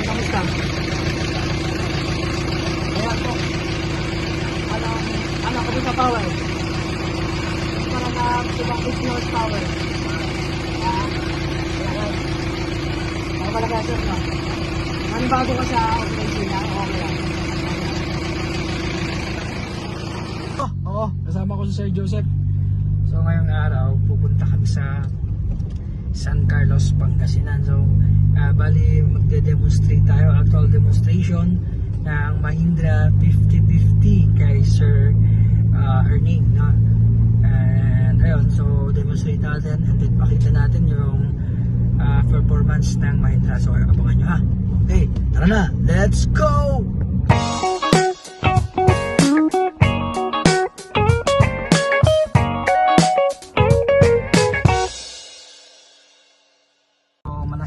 kamusta? Ayan po. Ano, kamusta power? Para na ibang 50 horsepower. Ayan. Ano pala kaya sir, no? Anong bago ka sa operation na? Okay lang. Oo, kasama ko si Sir Joseph. So ngayong araw, pupunta kami sa San Carlos, Pangasinan. So, bali magde-demonstrate tayo, actual demonstration ng Mahindra 5050 kay Sir Erning, no? And ayun, so demonstrate natin and then pakita natin yung performance ng Mahindra. So abangan nyo ha. Okay, tara na, let's go!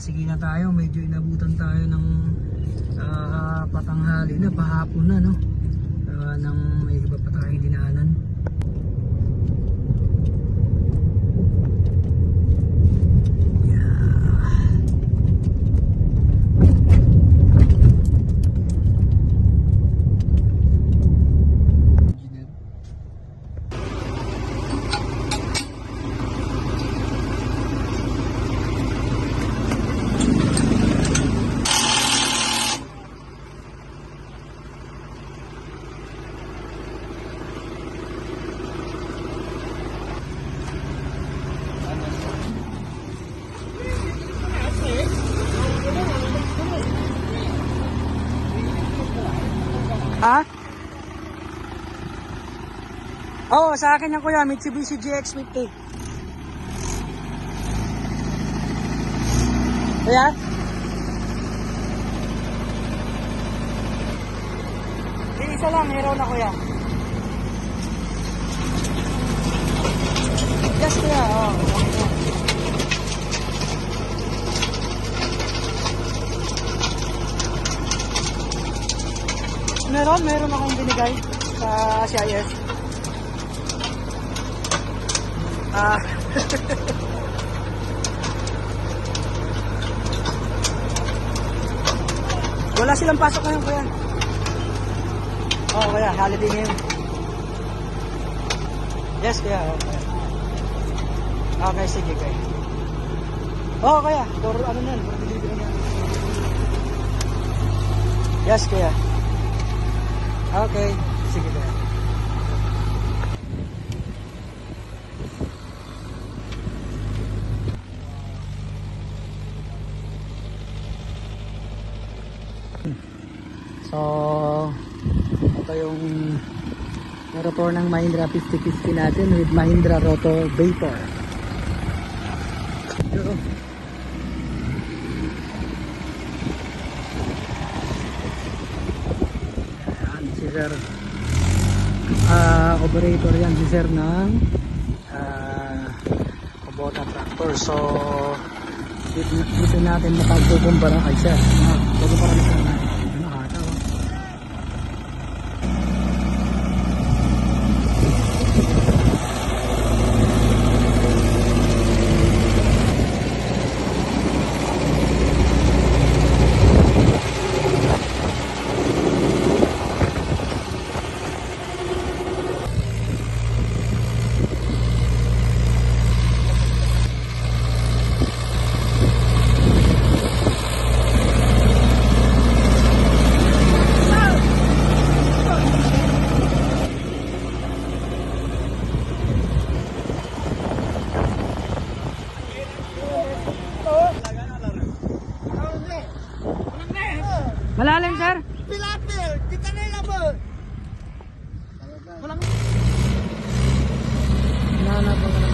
Sige na tayo, medyo inabutan tayo ng patanghali na, pahapon na, no? Nang may iba pa tayong dinaanan. Ha? Oo, sa akin yan kuya, Mitsubishi GX50. Kuya? Isa lang, hero na kuya. Yes kuya, oo. Meron akong binigay sa CIS. Wala silang pasok ngayon kuya. Oo kuya, holiday ngayon. Yes kuya, okay. Okay, sige kuya. Oo kuya, ano na, delivery na. Yes kuya. Okay, sige ba. So, ito yung rotor ng Mahindra 5050 natin with Mahindra Rotor Vapor. Sir, operator yan si sir ng Kubota tractor. So dito natin mapagkukumpara kay sir. Kukumpara na sir na hataw. Malalim sir? Pilapil, kita na ilabot. Walang Nanap ko na.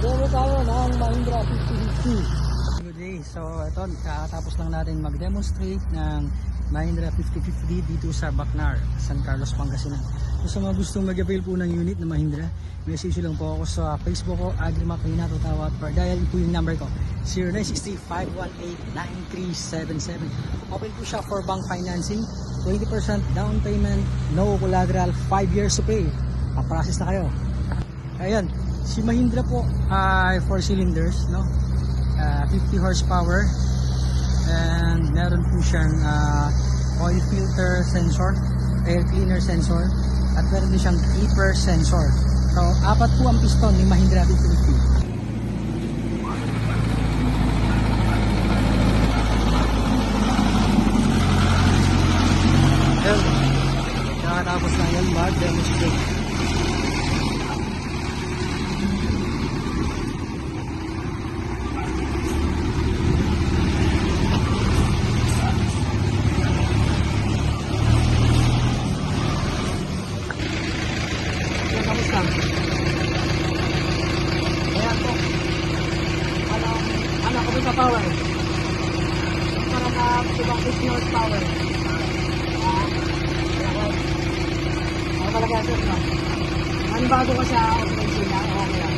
Demo tayo ng Mahindra 5050. Good day. so ito, kakatapos lang natin mag-demonstrate ng Mahindra 5050 dito sa Bacnar, San Carlos, Pangasinan. So sa mga gustong mag-avail po ng unit na Mahindra, message lang po ako sa Facebook ko, Agrimac Renato Tawat, or dial po yung number ko, 0963-518-9377. Open po siya for bank financing, 20% down payment, no collateral, 5 years to pay. Pa-process na kayo. Ayan, si Mahindra po ay 4 cylinders, no? 50 horsepower, and meron po siyang oil filter sensor, air cleaner sensor, at meron din siyang clipper sensor. So, 4 po ang piston ni Mahindra 5050. Ayan, nakatapos na yan mag-demonstrate. Kamusta? Ayan po. Ano kami sa power? Para na subang 50 horsepower. Ano talaga sir, no? Ano bago ka sa operation na? Okay lang.